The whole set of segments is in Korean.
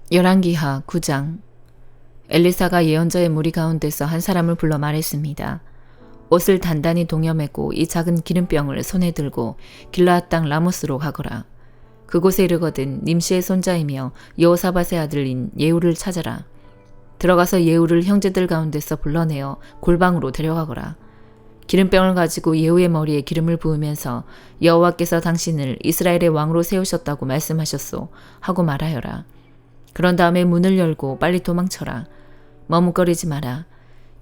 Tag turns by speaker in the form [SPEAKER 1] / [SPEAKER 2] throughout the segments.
[SPEAKER 1] 열왕기하 9장. 엘리사가 예언자의 무리 가운데서 한 사람을 불러 말했습니다. 옷을 단단히 동여매고 이 작은 기름병을 손에 들고 길르앗 땅 라모스로 가거라. 그곳에 이르거든 님시의 손자이며 여호사밧의 아들인 예후를 찾아라. 들어가서 예후를 형제들 가운데서 불러내어 골방으로 데려가거라. 기름병을 가지고 예후의 머리에 기름을 부으면서 여호와께서 당신을 이스라엘의 왕으로 세우셨다고 말씀하셨소 하고 말하여라. 그런 다음에 문을 열고 빨리 도망쳐라. 머뭇거리지 마라.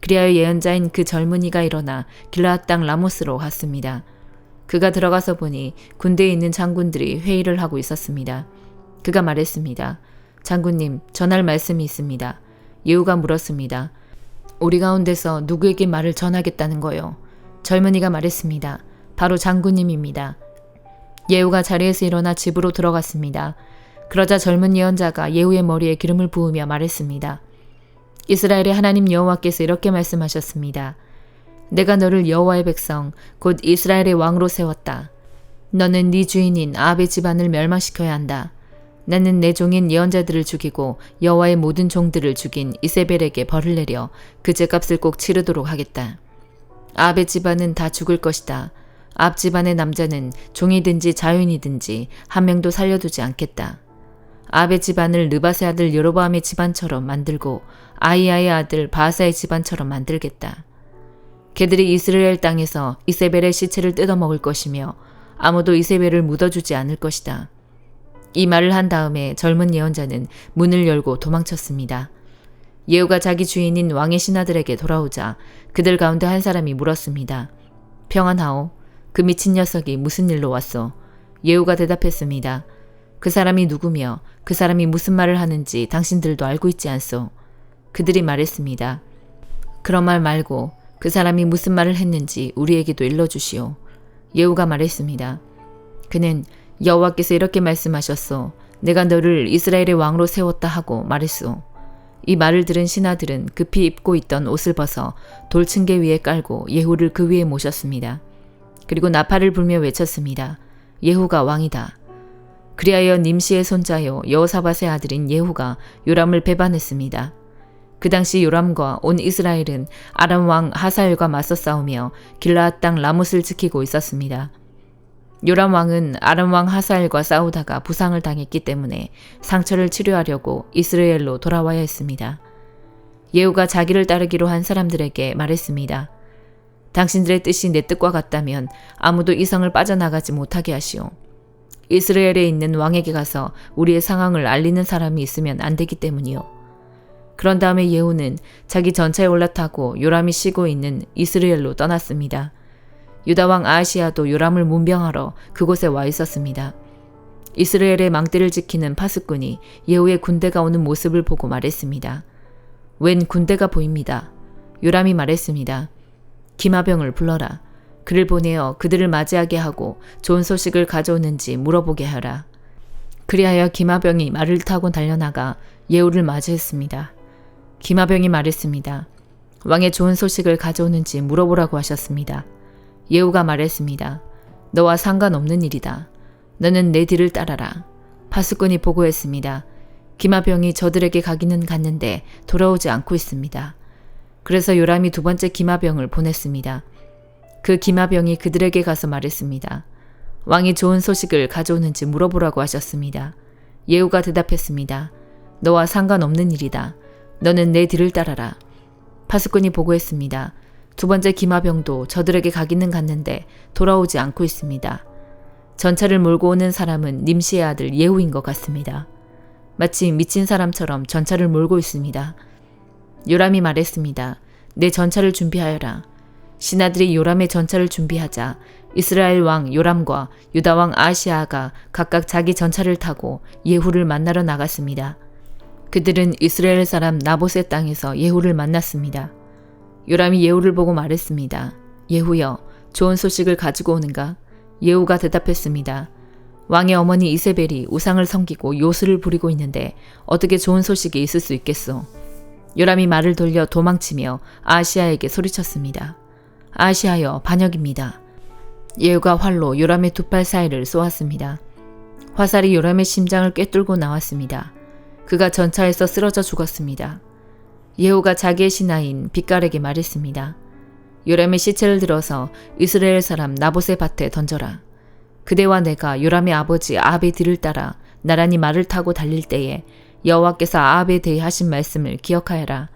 [SPEAKER 1] 그리하여 예언자인 그 젊은이가 일어나 길르앗 땅 라모스로 갔습니다. 그가 들어가서 보니 군대에 있는 장군들이 회의를 하고 있었습니다. 그가 말했습니다. 장군님, 전할 말씀이 있습니다. 예후가 물었습니다. 우리 가운데서 누구에게 말을 전하겠다는 거요? 젊은이가 말했습니다. 바로 장군님입니다. 예후가 자리에서 일어나 집으로 들어갔습니다. 그러자 젊은 예언자가 예후의 머리에 기름을 부으며 말했습니다. 이스라엘의 하나님 여호와께서 이렇게 말씀하셨습니다. 내가 너를 여호와의 백성 곧 이스라엘의 왕으로 세웠다. 너는 네 주인인 아합의 집안을 멸망시켜야 한다. 나는 내 종인 예언자들을 죽이고 여호와의 모든 종들을 죽인 이세벨에게 벌을 내려 그 죄값을 꼭 치르도록 하겠다. 아합의 집안은 다 죽을 것이다. 아합 집안의 남자는 종이든지 자유인이든지 한 명도 살려두지 않겠다. 아합의 집안을 느밧의 아들 여로보암의 집안처럼 만들고 아히야의 아들 바하사의 집안처럼 만들겠다. 그들이 이스라엘 땅에서 이세벨의 시체를 뜯어먹을 것이며 아무도 이세벨을 묻어주지 않을 것이다. 이 말을 한 다음에 젊은 예언자는 문을 열고 도망쳤습니다. 예후가 자기 주인인 왕의 신하들에게 돌아오자 그들 가운데 한 사람이 물었습니다. 평안하오. 그 미친 녀석이 무슨 일로 왔소? 예후가 대답했습니다. 그 사람이 누구며 그 사람이 무슨 말을 하는지 당신들도 알고 있지 않소? 그들이 말했습니다. 그런 말 말고 그 사람이 무슨 말을 했는지 우리에게도 일러주시오. 예후가 말했습니다. 그는 여호와께서 이렇게 말씀하셨소. 내가 너를 이스라엘의 왕으로 세웠다 하고 말했소. 이 말을 들은 신하들은 급히 입고 있던 옷을 벗어 돌층계 위에 깔고 예후를 그 위에 모셨습니다. 그리고 나팔을 불며 외쳤습니다. 예후가 왕이다. 그리하여 님시의 손자요 여호사밧의 아들인 예후가 요람을 배반했습니다. 그 당시 요람과 온 이스라엘은 아람 왕 하사엘과 맞서 싸우며 길르앗 땅 라못을 지키고 있었습니다. 요람 왕은 아람 왕 하사엘과 싸우다가 부상을 당했기 때문에 상처를 치료하려고 이스라엘로 돌아와야 했습니다. 예후가 자기를 따르기로 한 사람들에게 말했습니다. 당신들의 뜻이 내 뜻과 같다면 아무도 이 성을 빠져나가지 못하게 하시오. 이스라엘에 있는 왕에게 가서 우리의 상황을 알리는 사람이 있으면 안 되기 때문이요. 그런 다음에 예후는 자기 전차에 올라타고 요람이 쉬고 있는 이스라엘로 떠났습니다. 유다왕 아하시야도 요람을 문병하러 그곳에 와 있었습니다. 이스라엘의 망대를 지키는 파수꾼이 예후의 군대가 오는 모습을 보고 말했습니다. 웬 군대가 보입니다. 요람이 말했습니다. 기마병을 불러라. 그를 보내어 그들을 맞이하게 하고 좋은 소식을 가져오는지 물어보게 하라. 그리하여 기마병이 말을 타고 달려나가 예후를 맞이했습니다. 기마병이 말했습니다. 왕의 좋은 소식을 가져오는지 물어보라고 하셨습니다. 예후가 말했습니다. 너와 상관없는 일이다. 너는 내 뒤를 따라라. 파수꾼이 보고했습니다. 기마병이 저들에게 가기는 갔는데 돌아오지 않고 있습니다. 그래서 요람이 두 번째 기마병을 보냈습니다. 그 기마병이 그들에게 가서 말했습니다. 왕이 좋은 소식을 가져오는지 물어보라고 하셨습니다. 예후가 대답했습니다. 너와 상관없는 일이다. 너는 내 뒤를 따라라. 파수꾼이 보고했습니다. 두 번째 기마병도 저들에게 가기는 갔는데 돌아오지 않고 있습니다. 전차를 몰고 오는 사람은 님시의 아들 예후인 것 같습니다. 마치 미친 사람처럼 전차를 몰고 있습니다. 요람이 말했습니다. 내 전차를 준비하여라. 신하들이 요람의 전차를 준비하자 이스라엘 왕 요람과 유다 왕 아하시야가 각각 자기 전차를 타고 예후를 만나러 나갔습니다. 그들은 이스라엘 사람 나봇의 땅에서 예후를 만났습니다. 요람이 예후를 보고 말했습니다. 예후여, 좋은 소식을 가지고 오는가? 예후가 대답했습니다. 왕의 어머니 이세벨이 우상을 섬기고 요술을 부리고 있는데 어떻게 좋은 소식이 있을 수 있겠소? 요람이 말을 돌려 도망치며 아하시야에게 소리쳤습니다. 아하시야여, 반역입니다. 예후가 활로 요람의 두 팔 사이를 쏘았습니다. 화살이 요람의 심장을 꿰뚫고 나왔습니다. 그가 전차에서 쓰러져 죽었습니다. 예후가 자기의 신하인 빗갈에게 말했습니다. 요람의 시체를 들어서 이스라엘 사람 나봇의 밭에 던져라. 그대와 내가 요람의 아버지 아합의 뒤를 따라 나란히 말을 타고 달릴 때에 여호와께서 아합에 대해 하신 말씀을 기억하여라.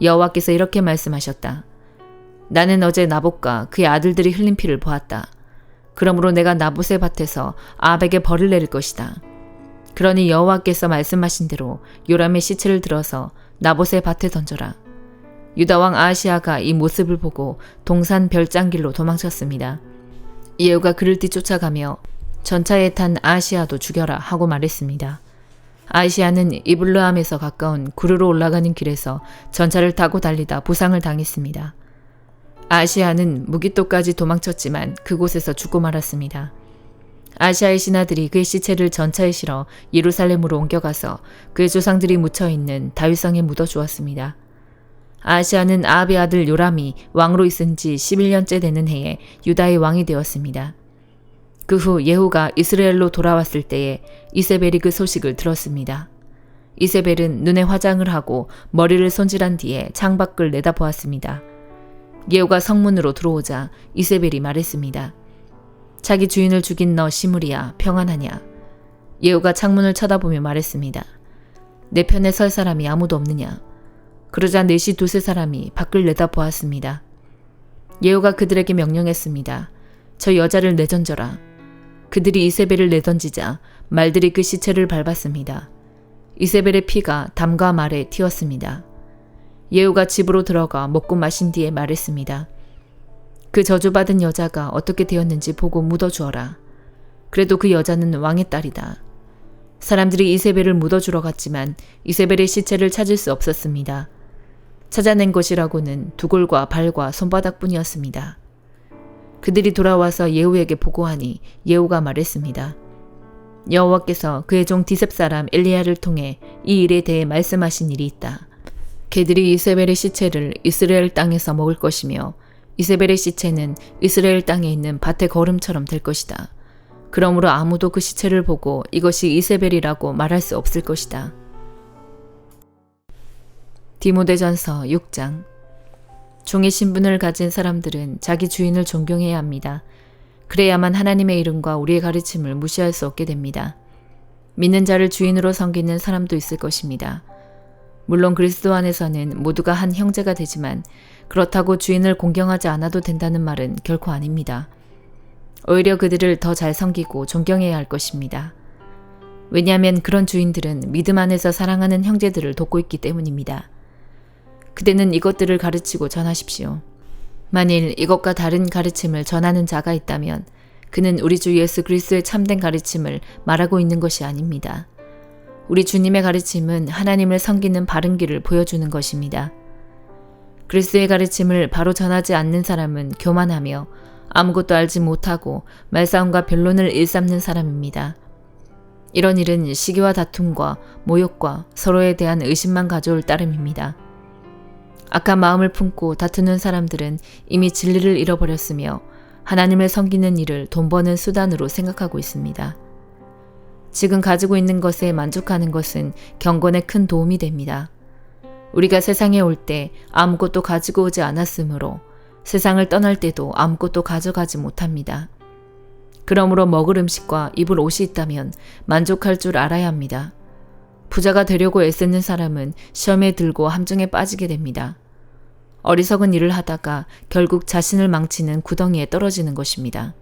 [SPEAKER 1] 여호와께서 이렇게 말씀하셨다. 나는 어제 나봇과 그의 아들들이 흘린 피를 보았다. 그러므로 내가 나봇의 밭에서 아합에게 벌을 내릴 것이다. 그러니 여호와께서 말씀하신 대로 요람의 시체를 들어서 나봇의 밭에 던져라. 유다왕 아하시아가 이 모습을 보고 동산 별장길로 도망쳤습니다. 예후가 그를 뒤쫓아가며 전차에 탄 아하시아도 죽여라 하고 말했습니다. 아하시아는 이블르함에서 가까운 구르로 올라가는 길에서 전차를 타고 달리다 부상을 당했습니다. 아하시아는 무기토까지 도망쳤지만 그곳에서 죽고 말았습니다. 아하시아의 신하들이 그의 시체를 전차에 실어 예루살렘으로 옮겨가서 그의 조상들이 묻혀있는 다윗성에 묻어주었습니다. 아하시아는 아합의 아들 요람이 왕으로 있은 지 11년째 되는 해에 유다의 왕이 되었습니다. 그 후 예후가 이스라엘로 돌아왔을 때에 이세벨이 그 소식을 들었습니다. 이세벨은 눈에 화장을 하고 머리를 손질한 뒤에 창밖을 내다보았습니다. 예후가 성문으로 들어오자 이세벨이 말했습니다. 자기 주인을 죽인 너 시므리야 평안하냐? 예후가 창문을 쳐다보며 말했습니다. 내 편에 설 사람이 아무도 없느냐? 그러자 넷이 두세 사람이 밖을 내다보았습니다. 예후가 그들에게 명령했습니다. 저 여자를 내던져라. 그들이 이세벨을 내던지자 말들이 그 시체를 밟았습니다. 이세벨의 피가 담과 말에 튀었습니다. 예후가 집으로 들어가 먹고 마신 뒤에 말했습니다. 그 저주받은 여자가 어떻게 되었는지 보고 묻어주어라. 그래도 그 여자는 왕의 딸이다. 사람들이 이세벨을 묻어주러 갔지만 이세벨의 시체를 찾을 수 없었습니다. 찾아낸 것이라고는 두골과 발과 손바닥뿐이었습니다. 그들이 돌아와서 예후에게 보고하니 예후가 말했습니다. 여호와께서 그의 종 디셉 사람 엘리야를 통해 이 일에 대해 말씀하신 일이 있다. 그들이 이세벨의 시체를 이스라엘 땅에서 먹을 것이며 이세벨의 시체는 이스라엘 땅에 있는 밭의 거름처럼 될 것이다. 그러므로 아무도 그 시체를 보고 이것이 이세벨이라고 말할 수 없을 것이다. 디모데전서 6장. 종의 신분을 가진 사람들은 자기 주인을 존경해야 합니다. 그래야만 하나님의 이름과 우리의 가르침을 무시할 수 없게 됩니다. 믿는 자를 주인으로 섬기는 사람도 있을 것입니다. 물론 그리스도 안에서는 모두가 한 형제가 되지만 그렇다고 주인을 공경하지 않아도 된다는 말은 결코 아닙니다. 오히려 그들을 더 잘 섬기고 존경해야 할 것입니다. 왜냐하면 그런 주인들은 믿음 안에서 사랑하는 형제들을 돕고 있기 때문입니다. 그대는 이것들을 가르치고 전하십시오. 만일 이것과 다른 가르침을 전하는 자가 있다면 그는 우리 주 예수 그리스도의 참된 가르침을 말하고 있는 것이 아닙니다. 우리 주님의 가르침은 하나님을 섬기는 바른 길을 보여주는 것입니다. 그리스도의 가르침을 바로 전하지 않는 사람은 교만하며 아무것도 알지 못하고 말싸움과 변론을 일삼는 사람입니다. 이런 일은 시기와 다툼과 모욕과 서로에 대한 의심만 가져올 따름입니다. 악한 마음을 품고 다투는 사람들은 이미 진리를 잃어버렸으며 하나님을 섬기는 일을 돈 버는 수단으로 생각하고 있습니다. 지금 가지고 있는 것에 만족하는 것은 경건에 큰 도움이 됩니다. 우리가 세상에 올 때 아무것도 가지고 오지 않았으므로 세상을 떠날 때도 아무것도 가져가지 못합니다. 그러므로 먹을 음식과 입을 옷이 있다면 만족할 줄 알아야 합니다. 부자가 되려고 애쓰는 사람은 시험에 들고 함정에 빠지게 됩니다. 어리석은 일을 하다가 결국 자신을 망치는 구덩이에 떨어지는 것입니다.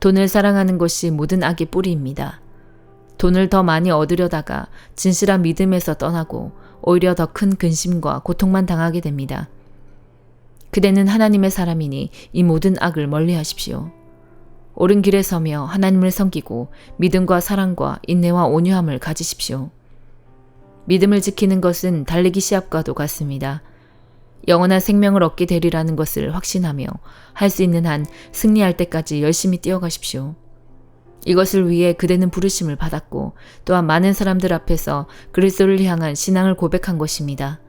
[SPEAKER 1] 돈을 사랑하는 것이 모든 악의 뿌리입니다. 돈을 더 많이 얻으려다가 진실한 믿음에서 떠나고 오히려 더 큰 근심과 고통만 당하게 됩니다. 그대는 하나님의 사람이니 이 모든 악을 멀리하십시오. 옳은 길에 서며 하나님을 섬기고 믿음과 사랑과 인내와 온유함을 가지십시오. 믿음을 지키는 것은 달리기 시합과도 같습니다. 영원한 생명을 얻게 되리라는 것을 확신하며 할 수 있는 한 승리할 때까지 열심히 뛰어가십시오. 이것을 위해 그대는 부르심을 받았고 또한 많은 사람들 앞에서 그리스도를 향한 신앙을 고백한 것입니다.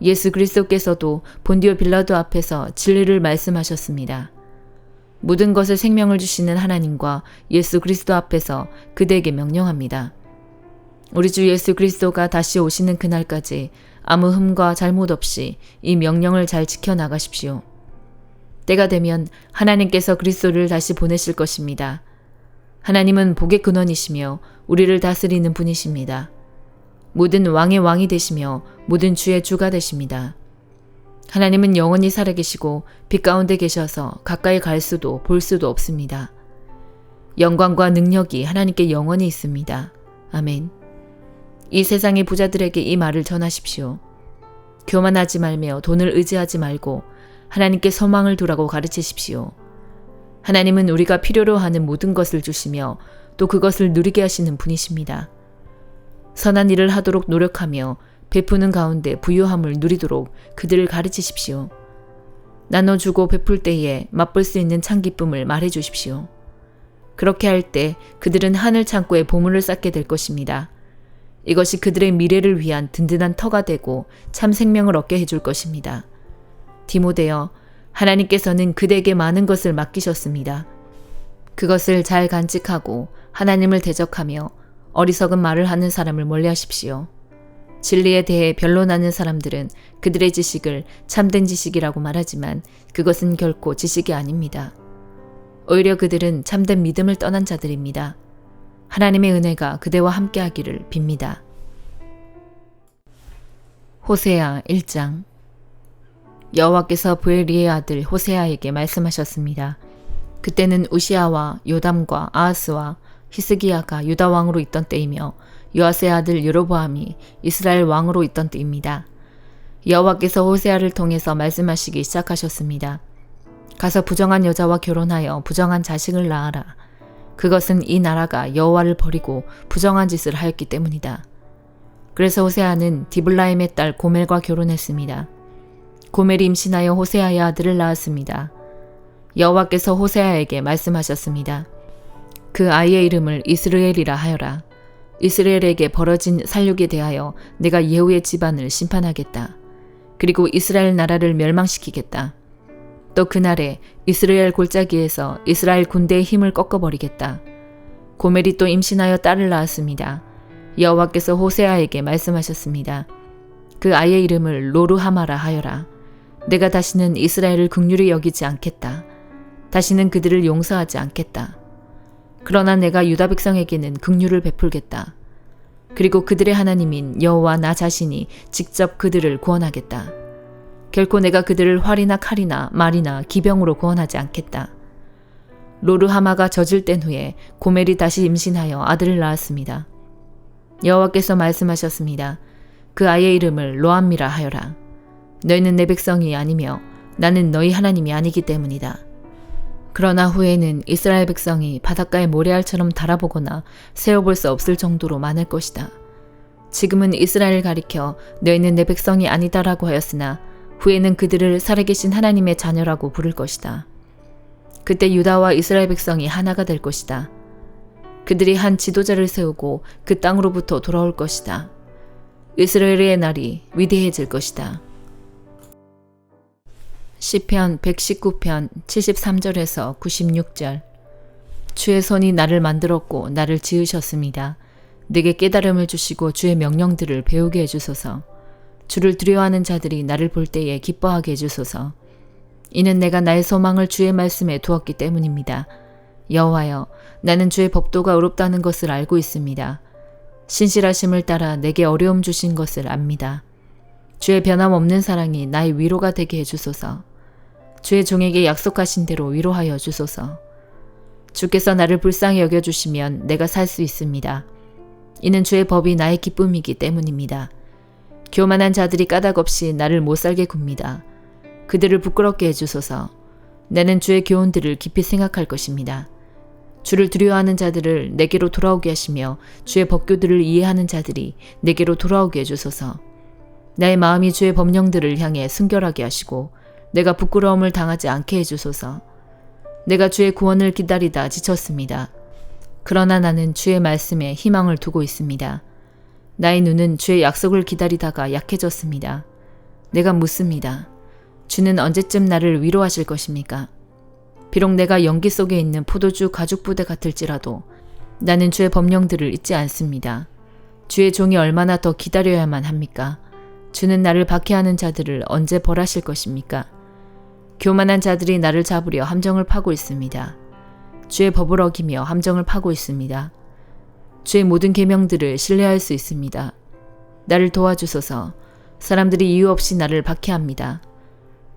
[SPEAKER 1] 예수 그리스도께서도 본디오 빌라도 앞에서 진리를 말씀하셨습니다. 모든 것을 생명을 주시는 하나님과 예수 그리스도 앞에서 그대에게 명령합니다. 우리 주 예수 그리스도가 다시 오시는 그날까지 아무 흠과 잘못 없이 이 명령을 잘 지켜나가십시오. 때가 되면 하나님께서 그리스도를 다시 보내실 것입니다. 하나님은 복의 근원이시며 우리를 다스리는 분이십니다. 모든 왕의 왕이 되시며 모든 주의 주가 되십니다. 하나님은 영원히 살아계시고 빛 가운데 계셔서 가까이 갈 수도 볼 수도 없습니다. 영광과 능력이 하나님께 영원히 있습니다. 아멘. 이 세상의 부자들에게 이 말을 전하십시오. 교만하지 말며 돈을 의지하지 말고 하나님께 소망을 두라고 가르치십시오. 하나님은 우리가 필요로 하는 모든 것을 주시며 또 그것을 누리게 하시는 분이십니다. 선한 일을 하도록 노력하며 베푸는 가운데 부유함을 누리도록 그들을 가르치십시오. 나눠주고 베풀 때에 맛볼 수 있는 참 기쁨을 말해 주십시오. 그렇게 할 때 그들은 하늘 창고에 보물을 쌓게 될 것입니다. 이것이 그들의 미래를 위한 든든한 터가 되고 참 생명을 얻게 해줄 것입니다. 디모데여, 하나님께서는 그대에게 많은 것을 맡기셨습니다. 그것을 잘 간직하고 하나님을 대적하며 어리석은 말을 하는 사람을 멀리하십시오. 진리에 대해 변론하는 사람들은 그들의 지식을 참된 지식이라고 말하지만 그것은 결코 지식이 아닙니다. 오히려 그들은 참된 믿음을 떠난 자들입니다. 하나님의 은혜가 그대와 함께하기를 빕니다. 호세아 1장. 여호와께서 부엘리의 아들 호세아에게 말씀하셨습니다. 그때는 우시아와 요담과 아하스와 히스기야가 유다 왕으로 있던 때이며 요아스의 아들 여로보암이 이스라엘 왕으로 있던 때입니다. 여호와께서 호세아를 통해서 말씀하시기 시작하셨습니다. 가서 부정한 여자와 결혼하여 부정한 자식을 낳아라. 그것은 이 나라가 여호와를 버리고 부정한 짓을 하였기 때문이다. 그래서 호세아는 디블라임의 딸 고멜과 결혼했습니다. 고멜이 임신하여 호세아의 아들을 낳았습니다. 여호와께서 호세아에게 말씀하셨습니다. 그 아이의 이름을 이스르엘이라 하여라. 이스라엘에게 벌어진 살육에 대하여 내가 예후의 집안을 심판하겠다. 그리고 이스라엘 나라를 멸망시키겠다. 또 그날에 이스라엘 골짜기에서 이스라엘 군대의 힘을 꺾어버리겠다. 고멜이 또 임신하여 딸을 낳았습니다. 여호와께서 호세아에게 말씀하셨습니다. 그 아이의 이름을 로르하마라 하여라. 내가 다시는 이스라엘을 긍휼히 여기지 않겠다. 다시는 그들을 용서하지 않겠다. 그러나 내가 유다 백성에게는 긍휼을 베풀겠다. 그리고 그들의 하나님인 여호와 나 자신이 직접 그들을 구원하겠다. 결코 내가 그들을 활이나 칼이나 말이나 기병으로 구원하지 않겠다. 로르하마가 젖을 뗀 후에 고멜이 다시 임신하여 아들을 낳았습니다. 여호와께서 말씀하셨습니다. 그 아이의 이름을 로암미라 하여라. 너희는 내 백성이 아니며 나는 너희 하나님이 아니기 때문이다. 그러나 후에는 이스라엘 백성이 바닷가의 모래알처럼 달아보거나 세어볼 수 없을 정도로 많을 것이다. 지금은 이스라엘을 가리켜 너희는 내 백성이 아니다라고 하였으나 후에는 그들을 살아계신 하나님의 자녀라고 부를 것이다. 그때 유다와 이스라엘 백성이 하나가 될 것이다. 그들이 한 지도자를 세우고 그 땅으로부터 돌아올 것이다. 이스라엘의 날이 위대해질 것이다. 시편 119편 73절에서 96절. 주의 손이 나를 만들었고 나를 지으셨습니다. 내게 깨달음을 주시고 주의 명령들을 배우게 해주소서. 주를 두려워하는 자들이 나를 볼 때에 기뻐하게 해주소서. 이는 내가 나의 소망을 주의 말씀에 두었기 때문입니다. 여호와여, 나는 주의 법도가 의롭다는 것을 알고 있습니다. 신실하심을 따라 내게 어려움 주신 것을 압니다. 주의 변함없는 사랑이 나의 위로가 되게 해주소서. 주의 종에게 약속하신 대로 위로하여 주소서. 주께서 나를 불쌍히 여겨주시면 내가 살 수 있습니다. 이는 주의 법이 나의 기쁨이기 때문입니다. 교만한 자들이 까닭없이 나를 못살게 굽니다. 그들을 부끄럽게 해주소서. 나는 주의 교훈들을 깊이 생각할 것입니다. 주를 두려워하는 자들을 내게로 돌아오게 하시며 주의 법규들을 이해하는 자들이 내게로 돌아오게 해주소서. 나의 마음이 주의 법령들을 향해 순결하게 하시고 내가 부끄러움을 당하지 않게 해주소서. 내가 주의 구원을 기다리다 지쳤습니다. 그러나 나는 주의 말씀에 희망을 두고 있습니다. 나의 눈은 주의 약속을 기다리다가 약해졌습니다. 내가 묻습니다. 주는 언제쯤 나를 위로하실 것입니까? 비록 내가 연기 속에 있는 포도주 가죽 부대 같을지라도 나는 주의 법령들을 잊지 않습니다. 주의 종이 얼마나 더 기다려야만 합니까? 주는 나를 박해하는 자들을 언제 벌하실 것입니까? 교만한 자들이 나를 잡으려 함정을 파고 있습니다. 주의 법을 어기며 함정을 파고 있습니다. 주의 모든 계명들을 신뢰할 수 있습니다. 나를 도와주소서. 사람들이 이유 없이 나를 박해합니다.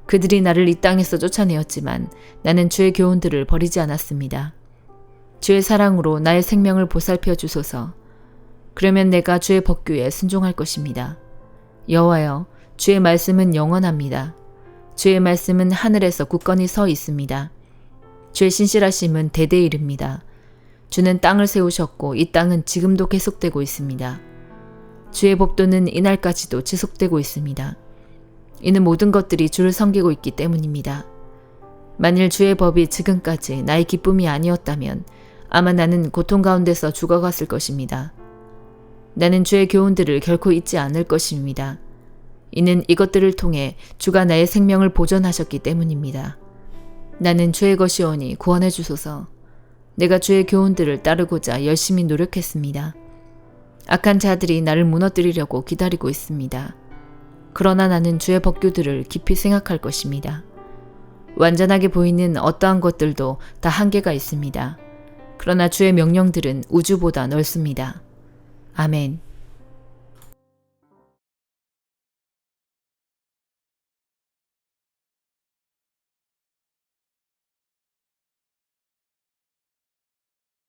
[SPEAKER 1] 그들이 나를 이 땅에서 쫓아내었지만 나는 주의 교훈들을 버리지 않았습니다. 주의 사랑으로 나의 생명을 보살펴 주소서. 그러면 내가 주의 법규에 순종할 것입니다. 여호와여, 주의 말씀은 영원합니다. 주의 말씀은 하늘에서 굳건히 서 있습니다. 주의 신실하심은 대대에 이릅니다. 주는 땅을 세우셨고 이 땅은 지금도 계속되고 있습니다. 주의 법도는 이날까지도 지속되고 있습니다. 이는 모든 것들이 주를 섬기고 있기 때문입니다. 만일 주의 법이 지금까지 나의 기쁨이 아니었다면 아마 나는 고통 가운데서 죽어갔을 것입니다. 나는 주의 교훈들을 결코 잊지 않을 것입니다. 이는 이것들을 통해 주가 나의 생명을 보존하셨기 때문입니다. 나는 주의 것이오니 구원해 주소서. 내가 주의 교훈들을 따르고자 열심히 노력했습니다. 악한 자들이 나를 무너뜨리려고 기다리고 있습니다. 그러나 나는 주의 법규들을 깊이 생각할 것입니다. 완전하게 보이는 어떠한 것들도 다 한계가 있습니다. 그러나 주의 명령들은 우주보다 넓습니다. 아멘.